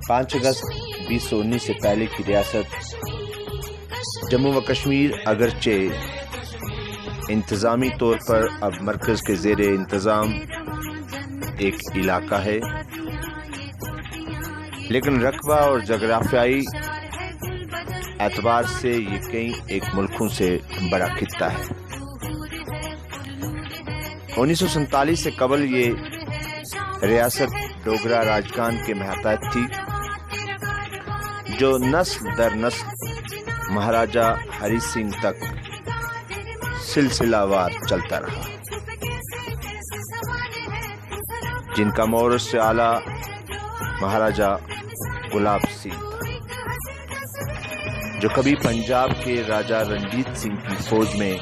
5 اگست 2019 سے پہلے کی ریاست جموں و کشمیر اگرچہ انتظامی طور پر اب مرکز کے زیر انتظام ایک علاقہ ہے، لیکن رقبہ اور جغرافیائی اعتبار سے یہ کئی ایک ملکوں سے بڑا خطہ ہے۔ 1947 سے قبل یہ ریاست ڈوگرا راجگان کے ماتحت تھی، جو نسل در نسل مہاراجہ ہری سنگھ تک سلسلہ وار چلتا رہا، جن کا مورث سے اعلیٰ مہاراجہ گلاب سنگھ تھا، جو کبھی پنجاب کے راجہ رنجیت سنگھ کی فوج میں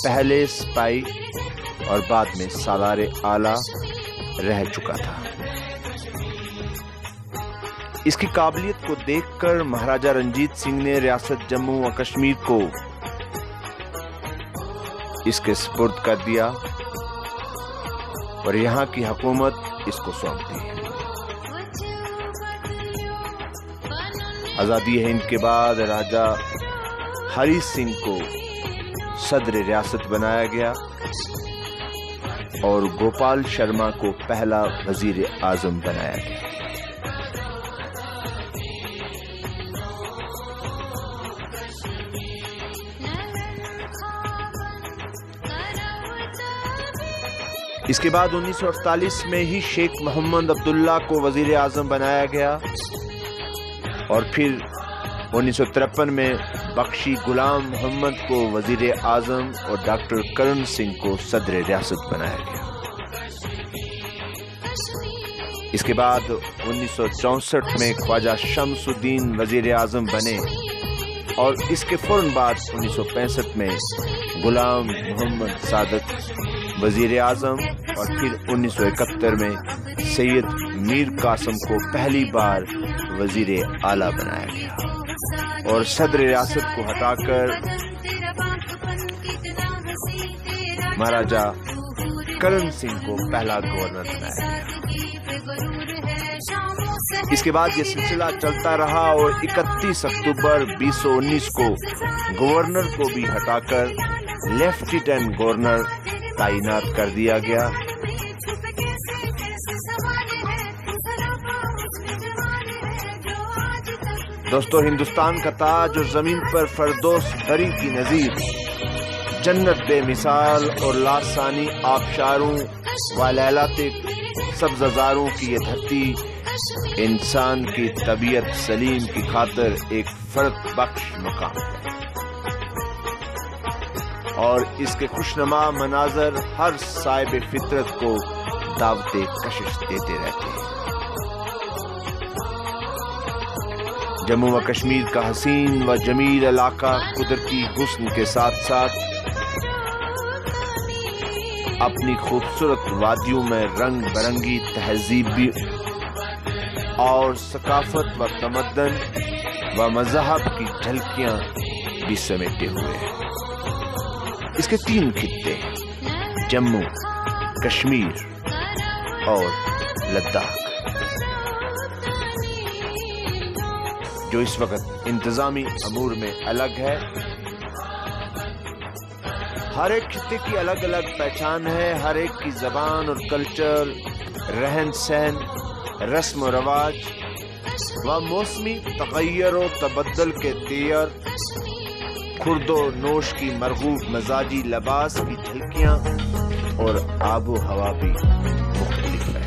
پہلے سپاہی اور بعد میں سالار اعلیٰ رہ چکا تھا۔ اس کی قابلیت کو دیکھ کر مہاراجہ رنجیت سنگھ نے ریاست جموں و کشمیر کو اس کے سپرد کر دیا اور یہاں کی حکومت اس کو سونپ دی۔ آزادی ہند کے بعد راجہ ہری سنگھ کو صدر ریاست بنایا گیا اور گوپال شرما کو پہلا وزیر اعظم بنایا گیا۔ اس کے بعد 1948 میں ہی شیخ محمد عبداللہ کو وزیر اعظم بنایا گیا اور پھر 1953 میں بخشی غلام محمد کو وزیر اعظم اور ڈاکٹر کرن سنگھ کو صدر ریاست بنایا گیا۔ اس کے بعد 1964 میں خواجہ شمس الدین وزیر اعظم بنے اور اس کے فوراً بعد 1965 میں غلام محمد سعادت وزیر اعظم اور پھر 1971 میں سید میر قاسم کو پہلی بار وزیر اعلیٰ بنایا گیا اور صدر ریاست کو ہٹا کر مہاراجہ کرن سنگھ کو پہلا گورنر بنایا گیا۔ اس کے بعد یہ سلسلہ چلتا رہا اور 31 اکتوبر 2019 کو گورنر کو بھی ہٹا کر لیفٹیننٹ گورنر تعینات کر دیا گیا۔ دوستو، ہندوستان کا تاج اور زمین پر فردوس بری کی نظیر، جنت بے مثال اور لاسانی آبشاروں و لیلات سبززاروں کی یہ دھرتی انسان کی طبیعت سلیم کی خاطر ایک فرد بخش مقام ہے اور اس کے خوشنما مناظر ہر صاحب فطرت کو دعوت کشش دیتے رہتے ہیں۔ جموں و کشمیر کا حسین و جمیل علاقہ قدرتی حسن کے ساتھ ساتھ اپنی خوبصورت وادیوں میں رنگ برنگی تہذیب اور ثقافت و تمدن و مذہب کی جھلکیاں بھی سمیٹے ہوئے ہیں۔ اس کے 3 خطے جموں، کشمیر اور لداخ، جو اس وقت انتظامی امور میں الگ ہے۔ ہر ایک خطے کی الگ الگ پہچان ہے، ہر ایک کی زبان اور کلچر، رہن سہن، رسم و رواج و موسمی تغیر و تبدل کے تیر، خورد و نوش کی مرغوب مزاجی لباس کی جھلکیاں اور آب و ہوا بھی مختلف ہے۔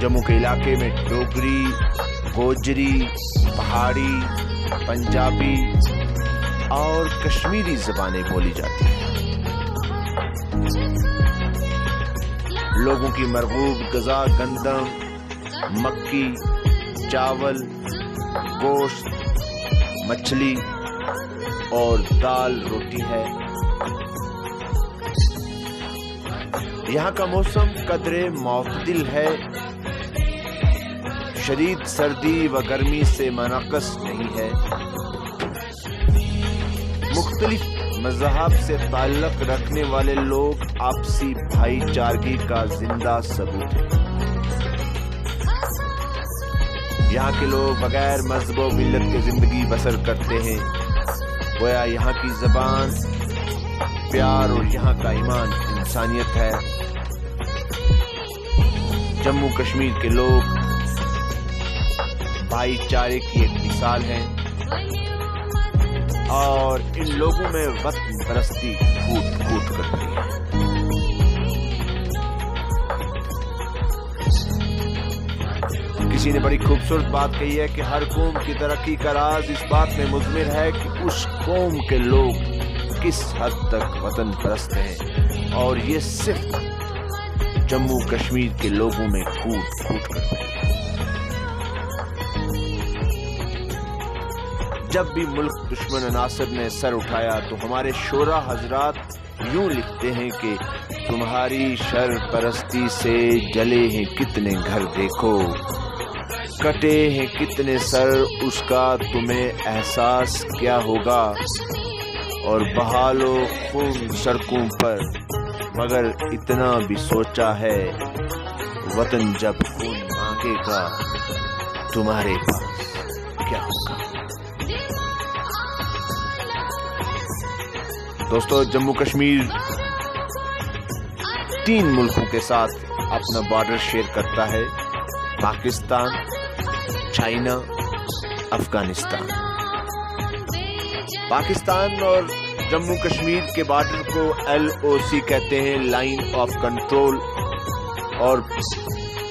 جموں کے علاقے میں ڈوگری، گوجری، پہاڑی، پنجابی اور کشمیری زبانیں بولی جاتی ہیں۔ لوگوں کی مرغوب غذا گندم، مکی، چاول، گوشت، مچھلی اور دال روٹی ہے۔ یہاں کا موسم قدرے معتدل ہے، شدید سردی و گرمی سے منعکس نہیں ہے۔ مختلف مذہب سے تعلق رکھنے والے لوگ آپسی بھائی چارگی کا زندہ ثبوت ہیں۔ یہاں کے لوگ بغیر مذہب و ملت کے زندگی بسر کرتے ہیں، گویا یہاں کی زبان پیار اور یہاں کا ایمان انسانیت ہے۔ جموں کشمیر کے لوگ بھائی چارے کی ایک مثال ہیں اور ان لوگوں میں وطن پرستی پھوٹ پھوٹ کرتی ہے۔ کسی نے بڑی خوبصورت بات کہی ہے کہ ہر قوم کی ترقی کا راز اس بات میں مضمر ہے کہ اس قوم کے لوگ کس حد تک وطن پرست ہیں، اور یہ صرف جموں کشمیر کے لوگوں میں پھوٹ پھوٹ کرتی ہے۔ جب بھی ملک دشمن عناصر نے سر اٹھایا تو ہمارے شعراء حضرات یوں لکھتے ہیں کہ تمہاری شر پرستی سے جلے ہیں کتنے گھر، دیکھو کٹے ہیں کتنے سر، اس کا تمہیں احساس کیا ہوگا، اور بہالو خون سڑکوں پر، مگر اتنا بھی سوچا ہے وطن جب خون مانگے گا تمہارے پاس کیا ہوگا۔ دوستو، جموں کشمیر 3 ملکوں کے ساتھ اپنا بارڈر شیئر کرتا ہے: پاکستان، چائنا، افغانستان۔ پاکستان اور جموں کشمیر کے بارڈر کو LOC کہتے ہیں، لائن آف کنٹرول، اور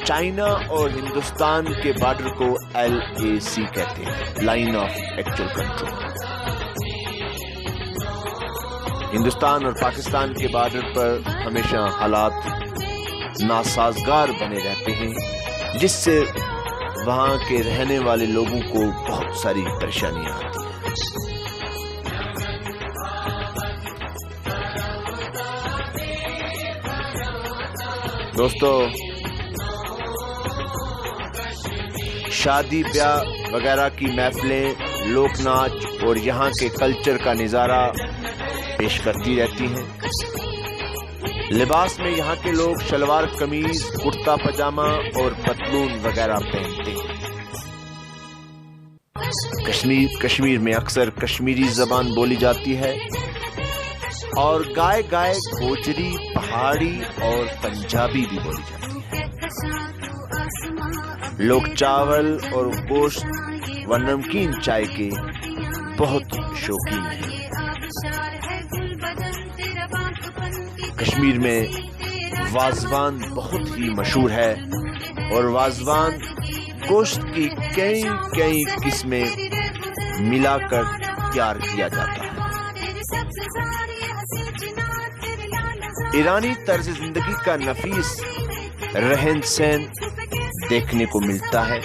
چائنا اور ہندوستان کے بارڈر کو LAC کہتے ہیں، line of actual control. Hindustan اور پاکستان کے بارڈر پر ہمیشہ حالات ناسازگار بنے رہتے ہیں، جس سے وہاں کے رہنے والے لوگوں کو بہت ساری پریشانیاں آتی ہیں۔ دوستو، شادی بیاہ وغیرہ کی محفلیں لوک ناچ اور یہاں کے کلچر کا نظارہ پیش کرتی رہتی ہیں۔ لباس میں یہاں کے لوگ شلوار قمیض، کرتا پاجامہ اور پتلون وغیرہ پہنتے ہیں۔ کشمیر میں اکثر کشمیری زبان بولی جاتی ہے اور گائے گائے گوجری، پہاڑی اور پنجابی بھی بولی جاتی ہے۔ لوگ چاول اور گوشت و نمکین چائے کے بہت شوقین ہیں۔ کشمیر میں وازوان بہت ہی مشہور ہے اور وازوان گوشت کی کئی قسمیں ملا کر تیار کیا جاتا ہے۔ ایرانی طرز زندگی کا نفیس رہن سہن دیکھنے کو ملتا ہے۔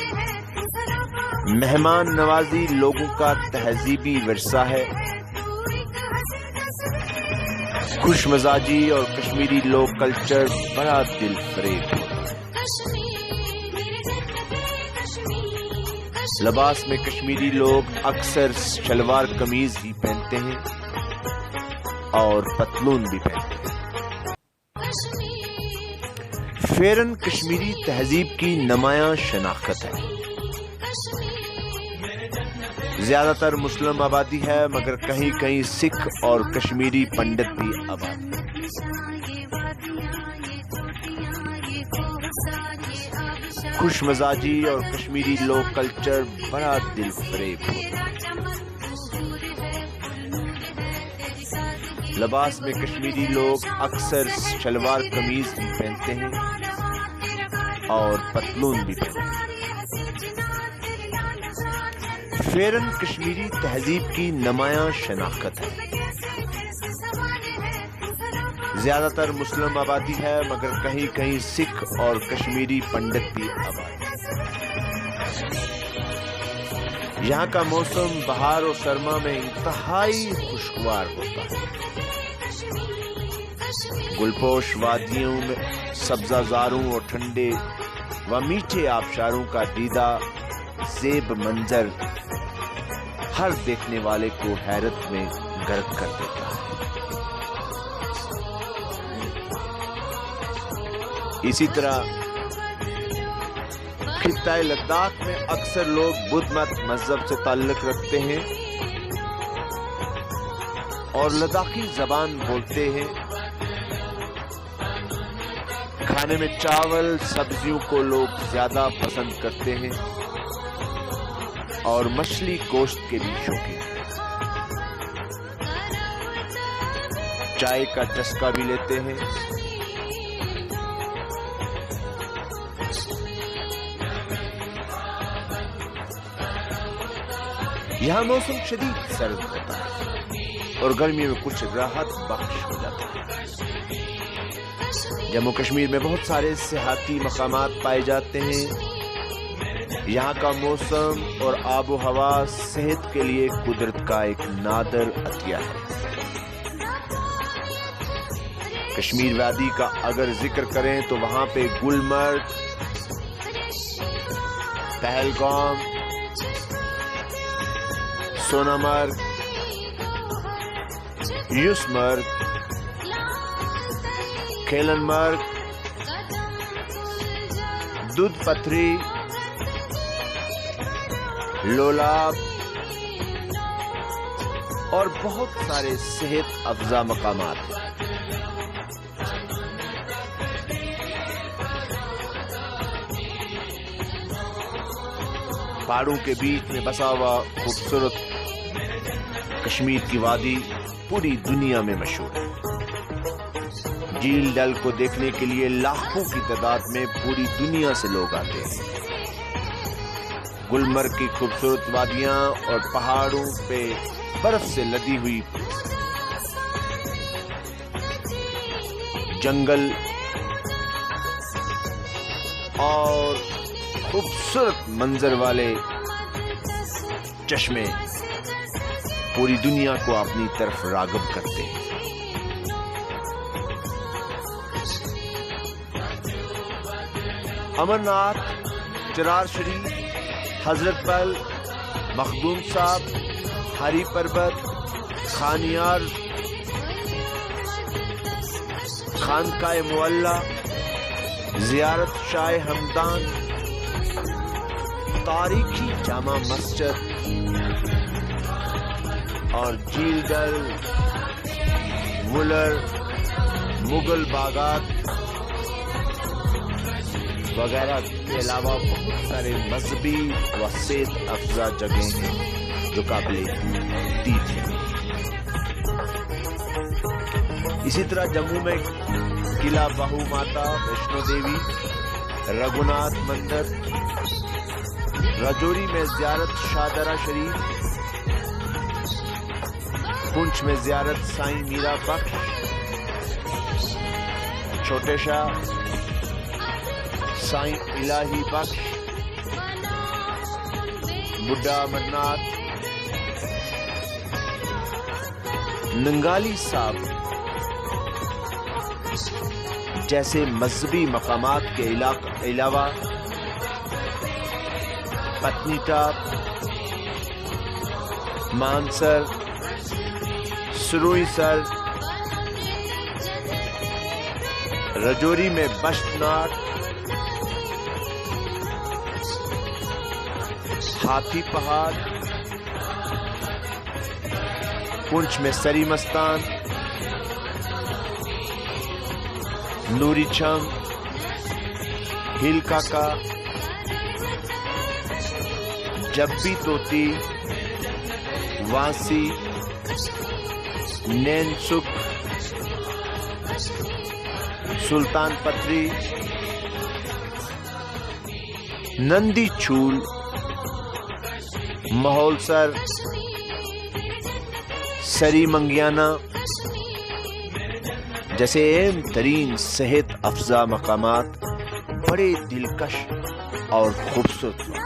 مہمان نوازی لوگوں کا تہذیبی ورثہ ہے۔ خوش مزاجی اور کشمیری لوک کلچر بڑا دل فریب ہوتا ہے۔ لباس میں کشمیری لوگ اکثر شلوار قمیض ہی پہنتے ہیں اور پتلون بھی پہنتے ہیں۔ فیرن کشمیری تہذیب کی نمایاں شناخت ہے۔ زیادہ تر مسلم آبادی ہے، مگر کہیں کہیں سکھ اور کشمیری پنڈت بھی آباد ہیں۔ خوش مزاجی اور کشمیری لوک کلچر بڑا دل فریب ہوتا ہے۔ لباس میں کشمیری لوگ اکثر شلوار قمیض بھی پہنتے ہیں اور پتلون بھی پہنتے ہیں۔ فیرن کشمیری تہذیب کی نمایاں شناخت ہے۔ زیادہ تر مسلم آبادی ہے، مگر کہیں کہیں سکھ اور کشمیری پنڈت بھی آباد ہیں۔ یہاں کا موسم بہار اور سرما میں انتہائی خوشگوار ہوتا ہے۔ گلپوش وادیوں میں سبزہ زاروں اور ٹھنڈے و میٹھے آبشاروں کا دیدہ زیب منظر ہر دیکھنے والے کو حیرت میں غرق کر دیتا ہے۔ اسی طرح خطہ لداخ میں اکثر لوگ بدھ مت مذہب سے تعلق رکھتے ہیں اور لداخی زبان بولتے ہیں۔ کھانے میں چاول سبزیوں کو لوگ زیادہ پسند کرتے ہیں اور مچھلی گوشت کے بھی شوقین ہیں۔ چائے کا چسکا بھی لیتے ہیں۔ یہاں موسم شدید سرد ہوتا ہے اور گرمیوں میں کچھ راحت بخش ہو جاتا ہے۔ جموں کشمیر میں بہت سارے سیاحتی مقامات پائے جاتے ہیں۔ یہاں کا موسم اور آب و ہوا صحت کے لیے قدرت کا ایک نادر عطیہ ہے۔ کشمیر وادی کا اگر ذکر کریں تو وہاں پہ گلمرگ، پہلگام، سونامرگ، یوسمرگ، کھیلن مرگ، دودھ پتھری، لولاب اور بہت سارے صحت افزا مقامات ہیں۔ پہاڑوں کے بیچ میں بسا ہوا خوبصورت کشمیر کی وادی پوری دنیا میں مشہور ہے۔ جھیل ڈل کو دیکھنے کے لیے لاکھوں کی تعداد میں پوری دنیا سے لوگ آتے ہیں۔ گلمرگ کی خوبصورت وادیاں اور پہاڑوں پہ برف سے لدی ہوئی جنگل اور خوبصورت منظر والے چشمے پوری دنیا کو اپنی طرف راغب کرتے ہیں۔ امرناتھ، چرار شریف، حضرت بل، مخدوم صاحب، ہری پربت، خانیار، خانقاہ معلیٰ، زیارت شاہ ہمدان، تاریخی جامع مسجد اور جھیل ڈل، وولر، مغل باغات وغیرہ کے علاوہ بہت سارے مذہبی و صحت افزا جگہیں ہیں جو قابل دید ہیں۔ اسی طرح جموں میں قلعہ بہو ماتا ویشنو دیوی، رگھوناتھ مندر، راجوری میں زیارت شاہدرہ شریف، پونچھ میں زیارت سائیں میرا بخش، چھوٹے شاہ، سائیں الہی بخش، بڈھا امرناتھ، ننگالی صاحب جیسے مذہبی مقامات کے علاوہ پتنی ٹاپ، مانسر، سروئی سر، راجوری میں بشت ناٹ، ہاتھی پہاڑ، پونچھ میں سری مستان، نوری چھم، ہل کاکا، جبی توتی، وانسی، نین سکھ، سلطان پتری، نندی چھول، مہولسر، سری منگیانا جیسے اہم ترین صحت افزا مقامات بڑے دلکش اور خوبصورت ہیں۔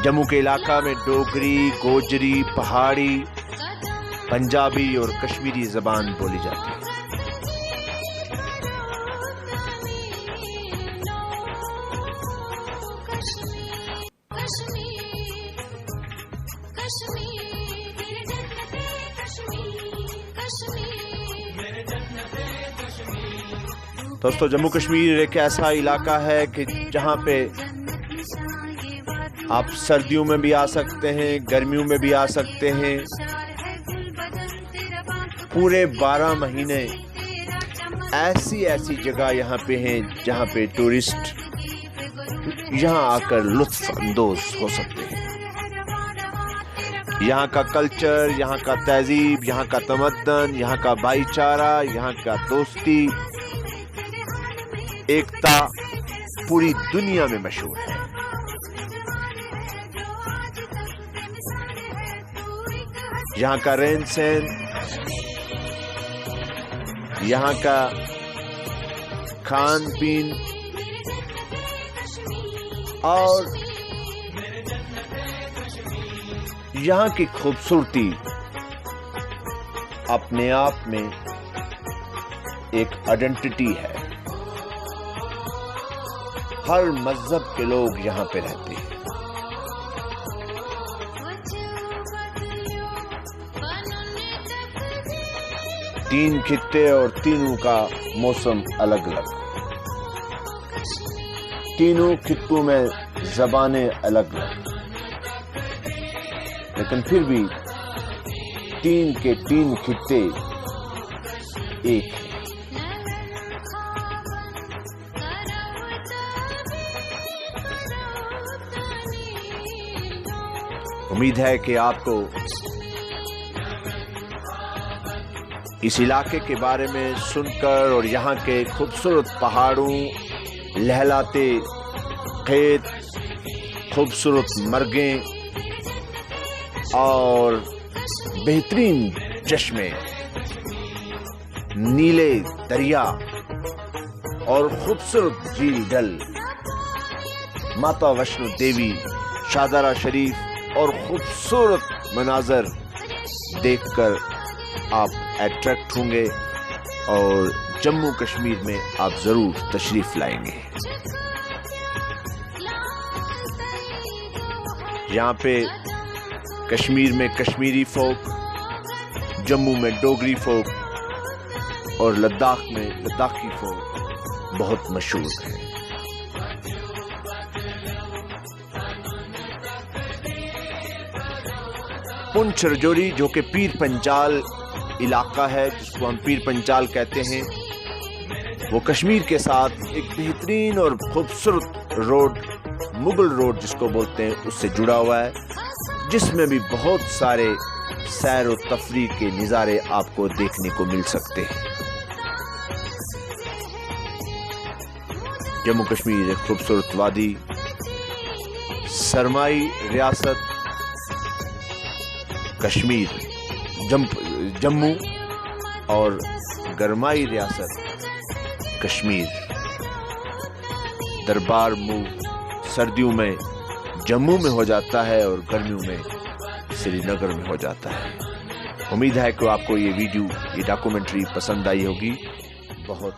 جموں کے علاقہ میں ڈوگری، گوجری، پہاڑی، پنجابی اور کشمیری زبان بولی جاتی ہے۔ دوستو جموں کشمیر ایک ایسا علاقہ ہے کہ جہاں پہ آپ سردیوں میں بھی آ سکتے ہیں، گرمیوں میں بھی آ سکتے ہیں، پورے 12 مہینے ایسی جگہ یہاں پہ ہیں جہاں پہ ٹورسٹ یہاں آ کر لطف اندوز ہو سکتے ہیں۔ یہاں کا کلچر، یہاں کا تہذیب، یہاں کا تمدن، یہاں کا بھائی چارہ، یہاں کا دوستی، ایکتا پوری دنیا میں مشہور ہے۔ یہاں کا رہن سہن، یہاں کا کھان پین اور یہاں کی خوبصورتی اپنے آپ میں ایک آئیڈینٹی ہے۔ ہر مذہب کے لوگ یہاں پہ رہتے ہیں۔ تین خطے اور تینوں کا موسم الگ الگ، تینوں خطوں میں زبانیں الگ الگ، لیکن پھر بھی تین کے تین خطے ایک ہیں۔ امید ہے کہ آپ کو اس علاقے کے بارے میں سن کر اور یہاں کے خوبصورت پہاڑوں، لہلاتے کھیت، خوبصورت مرگیں اور بہترین چشمے، نیلے دریا اور خوبصورت جھیل ڈل، ماتا ویشنو دیوی، شاہدرہ شریف اور خوبصورت مناظر دیکھ کر آپ اٹریکٹ ہوں گے اور جموں کشمیر میں آپ ضرور تشریف لائیں گے۔ یہاں پہ کشمیر میں کشمیری فوک، جموں میں ڈوگری فوک اور لداخ میں لداخی فوک بہت مشہور ہے۔ پونچھ رجوری جو کہ پیر پنجال علاقہ ہے، جس کو ہم پیر پنجال کہتے ہیں، وہ کشمیر کے ساتھ ایک بہترین اور خوبصورت روڈ، مغل روڈ جس کو بولتے ہیں، اس سے جڑا ہوا ہے، جس میں بھی بہت سارے سیر و تفریح کے نظارے آپ کو دیکھنے کو مل سکتے ہیں۔ جموں کشمیر ایک خوبصورت وادی، سرمائی ریاست کشمیر جموں اور گرمائی ریاست کشمیر۔ دربار منہ سردیوں میں جموں میں ہو جاتا ہے اور گرمیوں میں سری نگر میں ہو جاتا ہے۔ امید ہے کہ آپ کو یہ ویڈیو، یہ ڈاکومنٹری پسند آئی ہوگی۔ بہت